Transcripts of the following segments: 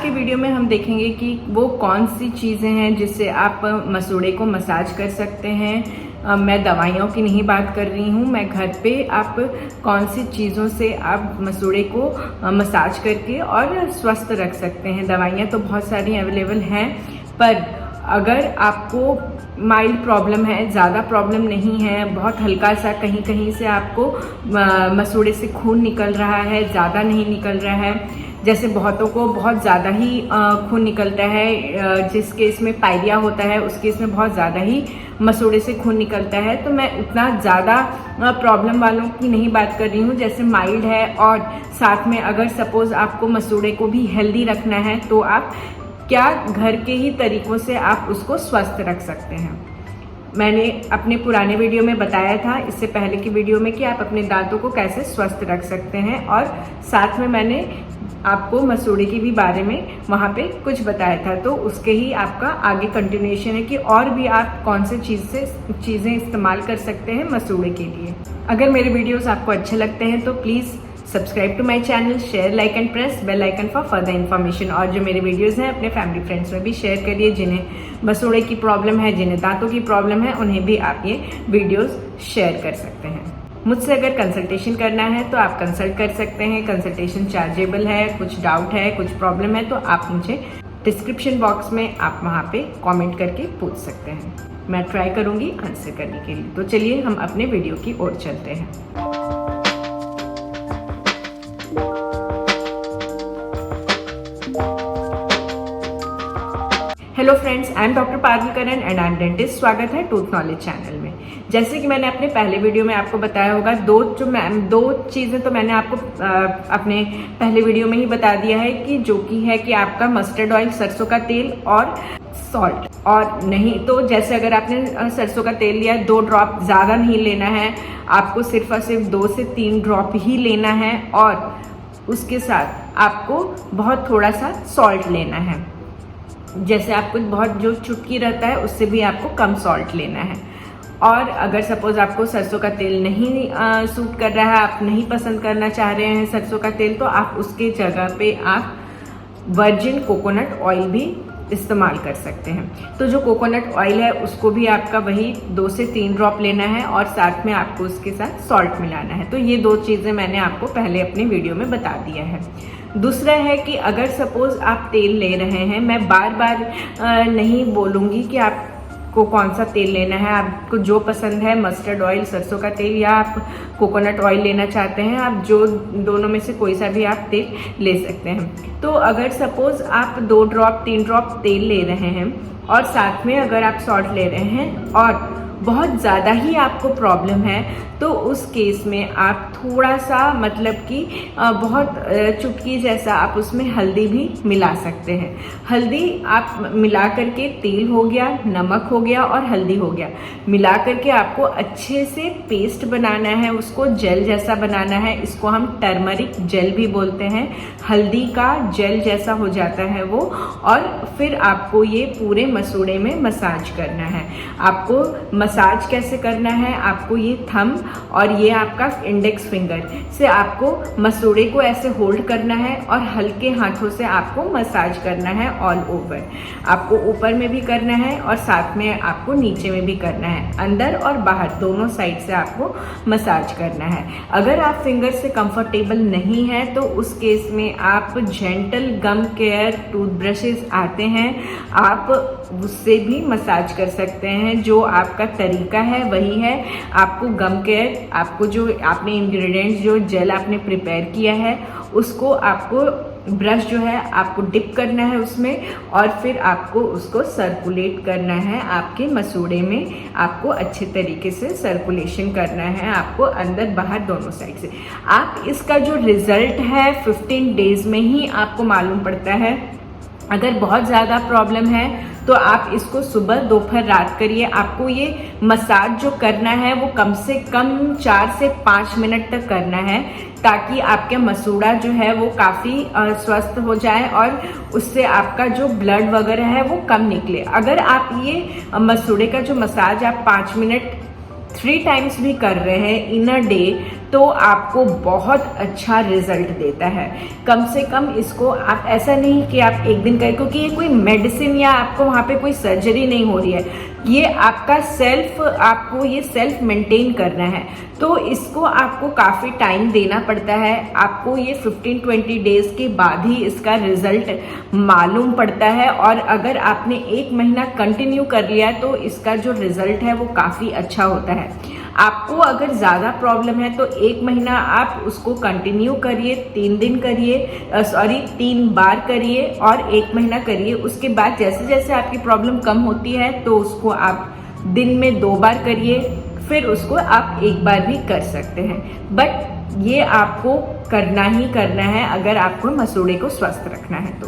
के वीडियो में हम देखेंगे कि वो कौन सी चीज़ें हैं जिससे आप मसूड़े को मसाज कर सकते हैं। मैं दवाइयों की नहीं बात कर रही हूँ, मैं घर पे आप कौन सी चीज़ों से आप मसूड़े को मसाज करके और स्वस्थ रख सकते हैं। दवाइयाँ तो बहुत सारी अवेलेबल हैं, पर अगर आपको माइल्ड प्रॉब्लम है, ज़्यादा प्रॉब्लम नहीं है, बहुत हल्का सा कहीं कहीं से आपको मसूड़े से खून निकल रहा है, ज़्यादा नहीं निकल रहा है, जैसे बहुतों को बहुत ज़्यादा ही खून निकलता है, जिस केस में पायरिया होता है उस केस में बहुत ज़्यादा ही मसूड़े से खून निकलता है। तो मैं उतना ज़्यादा प्रॉब्लम वालों की नहीं बात कर रही हूँ, जैसे माइल्ड है और साथ में अगर सपोज़ आपको मसूड़े को भी हेल्दी रखना है तो आप क्या घर के ही तरीक़ों से आप उसको स्वस्थ रख सकते हैं। मैंने अपने पुराने वीडियो में बताया था, इससे पहले की वीडियो में, कि आप अपने दांतों को कैसे स्वस्थ रख सकते हैं, और साथ में मैंने आपको मसूड़े के भी बारे में वहाँ पे कुछ बताया था। तो उसके ही आपका आगे कंटिन्यूएशन है कि और भी आप कौन से चीज़ें इस्तेमाल कर सकते हैं मसूड़े के लिए। अगर मेरे वीडियोस आपको अच्छे लगते हैं तो please subscribe to my channel, share, like and press bell icon for further information. और जो मेरे वीडियोस हैं अपने फैमिली फ्रेंड्स में भी शेयर करिए, जिन्हें मसूड़े की प्रॉब्लम है, जिन्हें दांतों की प्रॉब्लम है, उन्हें भी आप ये वीडियोस शेयर कर सकते हैं। मुझसे अगर कंसल्टेशन करना है तो आप कंसल्ट कर सकते हैं, कंसल्टेशन चार्जेबल है। कुछ डाउट है, कुछ प्रॉब्लम है तो आप मुझे डिस्क्रिप्शन बॉक्स में आप वहाँ पे कमेंट करके पूछ सकते हैं, मैं ट्राई करूँगी आंसर करने के लिए। तो चलिए हम अपने वीडियो की ओर चलते हैं। Hello friends, I am doctor Parul Karan and I am dentist. स्वागत है टूथ नॉलेज चैनल में। जैसे कि मैंने अपने पहले वीडियो में आपको बताया होगा, दो चीज़ें तो मैंने आपको अपने पहले वीडियो में ही बता दिया है, कि जो कि है कि आपका मस्टर्ड ऑयल, सरसों का तेल और सॉल्ट। और नहीं तो जैसे अगर आपने सरसों का तेल लिया, 2 ड्रॉप, ज़्यादा नहीं लेना है आपको, सिर्फ और सिर्फ 2 से 3 ड्रॉप ही लेना है, और उसके साथ आपको बहुत थोड़ा सा सॉल्ट लेना है। जैसे आपको बहुत जो चुटकी रहता है उससे भी आपको कम सॉल्ट लेना है। और अगर सपोज आपको सरसों का तेल नहीं सूट कर रहा है, आप नहीं पसंद करना चाह रहे हैं सरसों का तेल, तो आप उसके जगह पे आप वर्जिन कोकोनट ऑयल भी इस्तेमाल कर सकते हैं। तो जो कोकोनट ऑयल है उसको भी आपका वही 2 से 3 ड्रॉप लेना है, और साथ में आपको उसके साथ सॉल्ट मिलाना है। तो ये 2 चीज़ें मैंने आपको पहले अपने वीडियो में बता दिया है। दूसरा है कि अगर सपोज आप तेल ले रहे हैं, मैं बार बार नहीं बोलूँगी कि आपको कौन सा तेल लेना है, आपको जो पसंद है, मस्टर्ड ऑयल, सरसों का तेल, या आप कोकोनट ऑयल लेना चाहते हैं, आप जो दोनों में से कोई सा भी आप तेल ले सकते हैं। तो अगर सपोज आप 2 ड्रॉप 3 ड्रॉप तेल ले रहे हैं और साथ में अगर आप सॉल्ट ले रहे हैं और बहुत ज़्यादा ही आपको प्रॉब्लम है, तो उस केस में आप थोड़ा सा, मतलब कि बहुत चुटकी जैसा आप उसमें हल्दी भी मिला सकते हैं। हल्दी आप मिला करके, तेल हो गया, नमक हो गया और हल्दी हो गया, मिला करके आपको अच्छे से पेस्ट बनाना है, उसको जेल जैसा बनाना है। इसको हम टर्मरिक जेल भी बोलते हैं। हल्दी का जेल जैसा हो जाता है वो, और फिर आपको ये पूरे मसूड़े में मसाज करना है। आपको मसाज कैसे करना है, आपको ये थंब और ये आपका इंडेक्स फिंगर से आपको मसूड़े को ऐसे होल्ड करना है और हल्के हाथों से आपको मसाज करना है ऑल ओवर। आपको ऊपर में भी करना है और साथ में आपको नीचे में भी करना है, अंदर और बाहर दोनों साइड से आपको मसाज करना है। अगर आप फिंगर से कंफर्टेबल नहीं है तो उस केस में आप जेंटल गम केयर टूथब्रशेस आते हैं, आप उससे भी मसाज कर सकते हैं। जो आपका तरीका है वही है, आपको गम केयर, आपको जो आपने इंग्रेडिएंट्स, जो जेल आपने प्रिपेयर किया है, उसको आपको ब्रश जो है आपको डिप करना है उसमें, और फिर आपको उसको सर्कुलेट करना है आपके मसूड़े में। आपको अच्छे तरीके से सर्कुलेशन करना है, आपको अंदर बाहर दोनों साइड से। आप इसका जो रिजल्ट है 15 डेज में ही आपको मालूम पड़ता है। अगर बहुत ज़्यादा प्रॉब्लम है तो आप इसको सुबह, दोपहर, रात करिए। आपको ये मसाज जो करना है वो कम से कम 4 से 5 मिनट तक करना है, ताकि आपके मसूड़ा जो है वो काफ़ी स्वस्थ हो जाए और उससे आपका जो ब्लड वगैरह है वो कम निकले। अगर आप ये मसूड़े का जो मसाज आप 5 मिनट 3 टाइम्स भी कर रहे हैं इन अ डे, तो आपको बहुत अच्छा रिजल्ट देता है। कम से कम इसको आप ऐसा नहीं कि आप एक दिन करें, क्योंकि ये कोई मेडिसिन या आपको वहाँ पे कोई सर्जरी नहीं हो रही है, ये आपका आपको ये सेल्फ मेंटेन करना है। तो इसको आपको काफ़ी टाइम देना पड़ता है, आपको ये 15-20 डेज के बाद ही इसका रिजल्ट मालूम पड़ता है। और अगर आपने 1 महीना कंटिन्यू कर लिया तो इसका जो रिजल्ट है वो काफ़ी अच्छा होता है। आपको अगर ज़्यादा प्रॉब्लम है तो 1 महीना आप उसको कंटिन्यू करिए, 3 दिन करिए, 3 बार करिए और 1 महीना करिए। उसके बाद जैसे जैसे आपकी प्रॉब्लम कम होती है तो उसको आप दिन में 2 बार करिए, फिर उसको आप 1 बार भी कर सकते हैं। बट ये आपको करना ही करना है अगर आपको मसूड़े को स्वस्थ रखना है तो।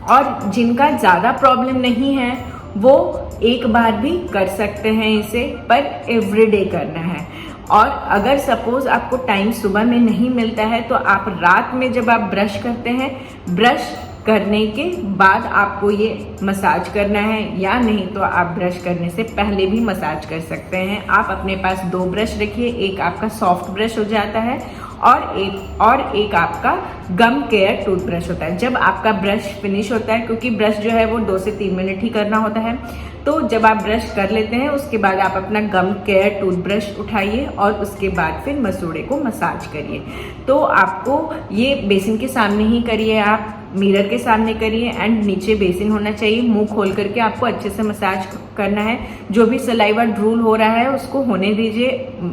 और जिनका ज़्यादा प्रॉब्लम नहीं है वो 1 बार भी कर सकते हैं इसे, पर एवरीडे करना है। और अगर सपोज आपको टाइम सुबह में नहीं मिलता है तो आप रात में जब आप ब्रश करते हैं, ब्रश करने के बाद आपको ये मसाज करना है, या नहीं तो आप ब्रश करने से पहले भी मसाज कर सकते हैं। आप अपने पास 2 ब्रश रखिए, एक आपका सॉफ्ट ब्रश हो जाता है और एक आपका गम केयर टूथब्रश होता है। जब आपका ब्रश फिनिश होता है, क्योंकि ब्रश जो है वो 2 से 3 मिनट ही करना होता है, तो जब आप ब्रश कर लेते हैं उसके बाद आप अपना गम केयर टूथब्रश उठाइए और उसके बाद फिर मसूड़े को मसाज करिए। तो आपको ये बेसिन के सामने ही करिए, आप मिरर के सामने करिए एंड नीचे बेसिन होना चाहिए। मुंह खोल करके आपको अच्छे से मसाज करना है। जो भी सलाइवा ड्रूल हो रहा है उसको होने दीजिए।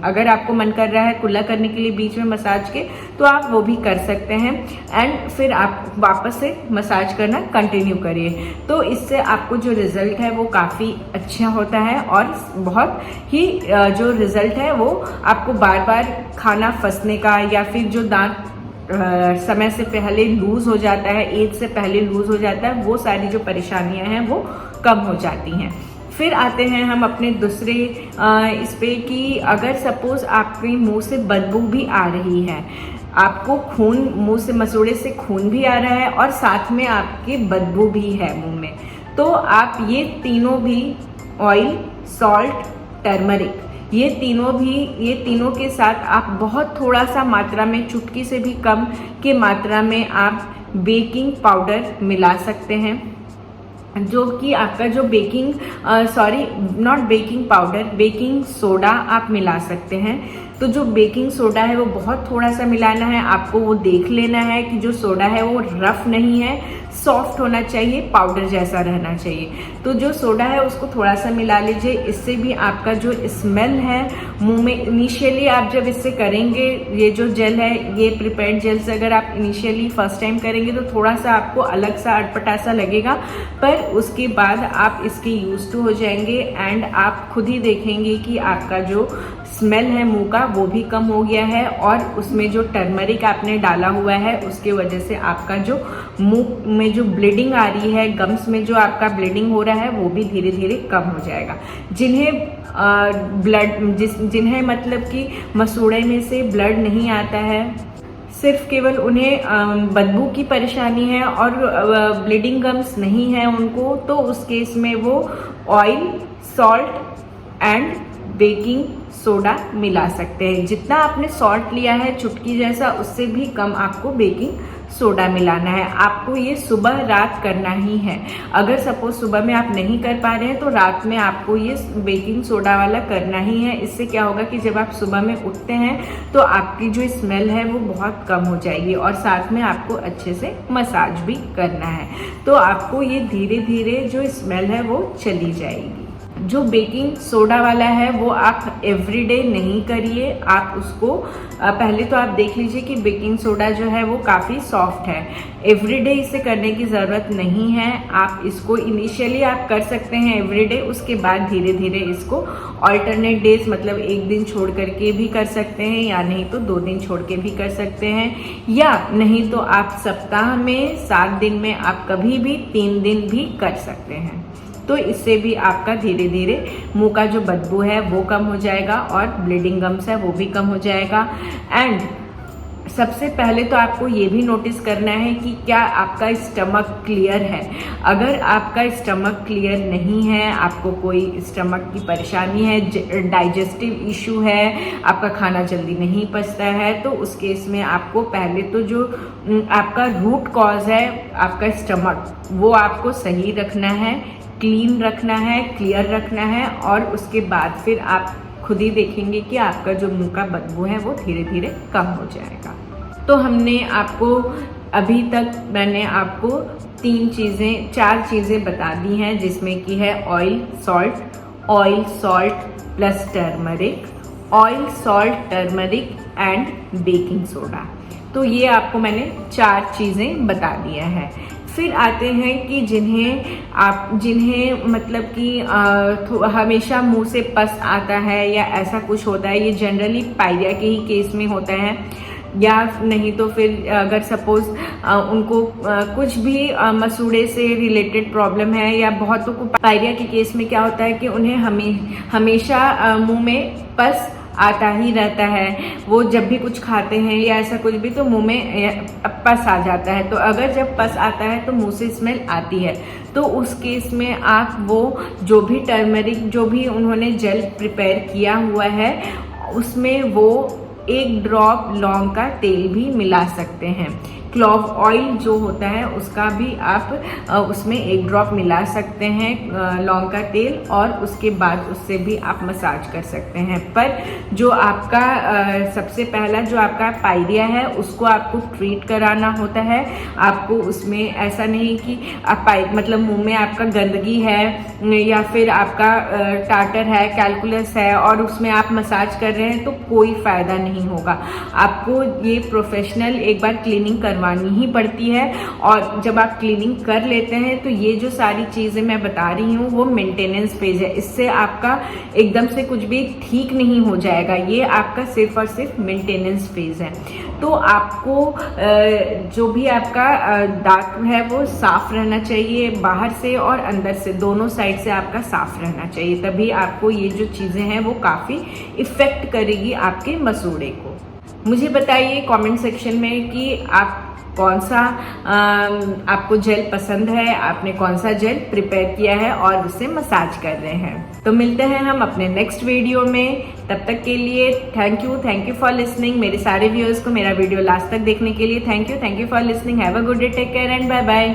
अगर आपको मन कर रहा है कुल्ला करने के लिए बीच में मसाज के, तो आप वो भी कर सकते हैं एंड फिर आप वापस से मसाज करना कंटिन्यू करिए। तो इससे आपको जो रिजल्ट है वो काफ़ी अच्छा होता है और बहुत ही जो रिजल्ट है वो आपको बार बार खाना फंसने का या फिर जो दांत समय से पहले लूज हो जाता है, एज से पहले लूज हो जाता है, वो सारी जो परेशानियां हैं वो कम हो जाती हैं। फिर आते हैं हम अपने दूसरे इस पे कि अगर सपोज आपके मुंह से बदबू भी आ रही है, आपको खून मुंह से मसूड़े से खून भी आ रहा है और साथ में आपकी बदबू भी है मुंह में, तो आप ये तीनों भी ऑयल, सॉल्ट, टर्मरिक, ये तीनों के साथ आप बहुत थोड़ा सा मात्रा में, चुटकी से भी कम के मात्रा में आप बेकिंग पाउडर मिला सकते हैं। जो कि आपका जो बेकिंग सोडा आप मिला सकते हैं। तो जो बेकिंग सोडा है वो बहुत थोड़ा सा मिलाना है, आपको वो देख लेना है कि जो सोडा है वो रफ नहीं है, सॉफ्ट होना चाहिए, पाउडर जैसा रहना चाहिए। तो जो सोडा है उसको थोड़ा सा मिला लीजिए। इससे भी आपका जो स्मेल है मुंह में, इनिशियली आप जब इससे करेंगे, ये जो जेल है, ये प्रिपेयर्ड जेल से अगर आप इनिशियली फर्स्ट टाइम करेंगे तो थोड़ा सा आपको अलग सा अटपटा सा लगेगा, पर उसके बाद आप इसके यूज टू हो जाएंगे एंड आप खुद ही देखेंगे कि आपका जो स्मेल है मुंह का वो भी कम हो गया है और उसमें जो टर्मरिक आपने डाला हुआ है उसके वजह से आपका जो मुंह में जो ब्लीडिंग आ रही है, गम्स में जो आपका ब्लीडिंग हो रहा है वो भी धीरे धीरे कम हो जाएगा। जिन्हें मतलब कि मसूड़े में से ब्लड नहीं आता है, सिर्फ केवल उन्हें बदबू की परेशानी है और ब्लीडिंग गम्स नहीं है उनको, तो उस केस में वो oil, salt and baking soda मिला सकते हैं। जितना आपने सॉल्ट लिया है चुटकी जैसा, उससे भी कम आपको बेकिंग सोडा मिलाना है। आपको ये सुबह रात करना ही है। अगर सपोज सुबह में आप नहीं कर पा रहे हैं तो रात में आपको ये बेकिंग सोडा वाला करना ही है। इससे क्या होगा कि जब आप सुबह में उठते हैं तो आपकी जो स्मेल है वो बहुत कम हो जाएगी और साथ में आपको अच्छे से मसाज भी करना है, तो आपको ये धीरे धीरे जो स्मेल है वो चली जाएगी। जो बेकिंग सोडा वाला है वो आप एवरीडे नहीं करिए। आप उसको पहले तो आप देख लीजिए कि बेकिंग सोडा जो है वो काफ़ी सॉफ्ट है। एवरीडे इसे करने की ज़रूरत नहीं है। आप इसको इनिशियली आप कर सकते हैं एवरीडे, उसके बाद धीरे धीरे इसको ऑल्टरनेट डेज, मतलब 1 दिन छोड़ करके भी कर सकते हैं, या नहीं तो 2 दिन छोड़ के भी कर सकते हैं, या नहीं तो आप सप्ताह में 7 दिन में आप कभी भी 3 दिन भी कर सकते हैं। तो इससे भी आपका धीरे धीरे मुंह का जो बदबू है वो कम हो जाएगा और ब्लीडिंग गम्स है वो भी कम हो जाएगा। एंड सबसे पहले तो आपको ये भी नोटिस करना है कि क्या आपका स्टमक क्लियर है। अगर आपका स्टमक क्लियर नहीं है, आपको कोई स्टमक की परेशानी है, डाइजेस्टिव इशू है, आपका खाना जल्दी नहीं पचता है, तो उस केस में आपको पहले तो जो आपका रूट कॉज है आपका स्टमक, वो आपको सही रखना है, क्लीन रखना है, क्लियर रखना है, और उसके बाद फिर आप खुद ही देखेंगे कि आपका जो मुंह का बदबू है वो धीरे धीरे कम हो जाएगा। तो हमने आपको अभी तक मैंने आपको 4 चीज़ें बता दी हैं, जिसमें कि है oil salt plus turmeric, oil salt turmeric and baking soda. तो ये आपको मैंने 4 चीज़ें बता दिया है। फिर आते हैं कि जिन्हें मतलब कि हमेशा मुंह से पस आता है या ऐसा कुछ होता है, ये जनरली पायरिया के ही केस में होता है, या नहीं तो फिर अगर सपोज उनको कुछ भी मसूड़े से रिलेटेड प्रॉब्लम है, या बहुतों को पायरिया के केस में क्या होता है कि उन्हें हमेशा मुंह में पस आता ही रहता है। वो जब भी कुछ खाते हैं या ऐसा कुछ भी तो मुंह में पस आ जाता है। तो अगर जब पस आता है तो मुंह से स्मेल आती है, तो उस केस में आप वो जो भी टर्मरिक, जो भी उन्होंने जेल प्रिपेयर किया हुआ है, उसमें वो 1 ड्रॉप लौंग का तेल भी मिला सकते हैं। क्लोव ऑयल जो होता है उसका भी आप उसमें 1 ड्रॉप मिला सकते हैं, लौंग का तेल, और उसके बाद उससे भी आप मसाज कर सकते हैं। पर जो आपका सबसे पहला जो आपका पायरिया है उसको आपको ट्रीट कराना होता है। आपको उसमें ऐसा नहीं कि आप मतलब मुंह में आपका गंदगी है या फिर आपका टाटर है, कैलकुलस है, और उसमें आप मसाज कर रहे हैं, तो कोई फायदा नहीं होगा। आपको ये प्रोफेशनल एक बार क्लीनिंग करवानी ही पड़ती है, और जब आप क्लीनिंग कर लेते हैं तो ये जो सारी चीजें मैं बता रही हूँ वो मेंटेनेंस फेज है। इससे आपका एकदम से कुछ भी ठीक नहीं हो जाएगा, ये आपका सिर्फ और सिर्फ मेंटेनेंस फेज है। तो आपको जो भी आपका दांत है वो साफ रहना चाहिए, बाहर से और अंदर से, दोनों साइड से आपका साफ रहना चाहिए, तभी आपको ये जो चीजें हैं वो काफी इफेक्ट करेगी आपके मसूड़े को। मुझे बताइए कमेंट सेक्शन में कि आप कौन सा आपको जेल पसंद है, आपने कौन सा जेल प्रिपेयर किया है और उससे मसाज कर रहे हैं। तो मिलते हैं हम अपने नेक्स्ट वीडियो में, तब तक के लिए थैंक यू फॉर लिसनिंग। मेरे सारे व्यूअर्स को मेरा वीडियो लास्ट तक देखने के लिए thank you for listening. Have a good day, take care and bye bye.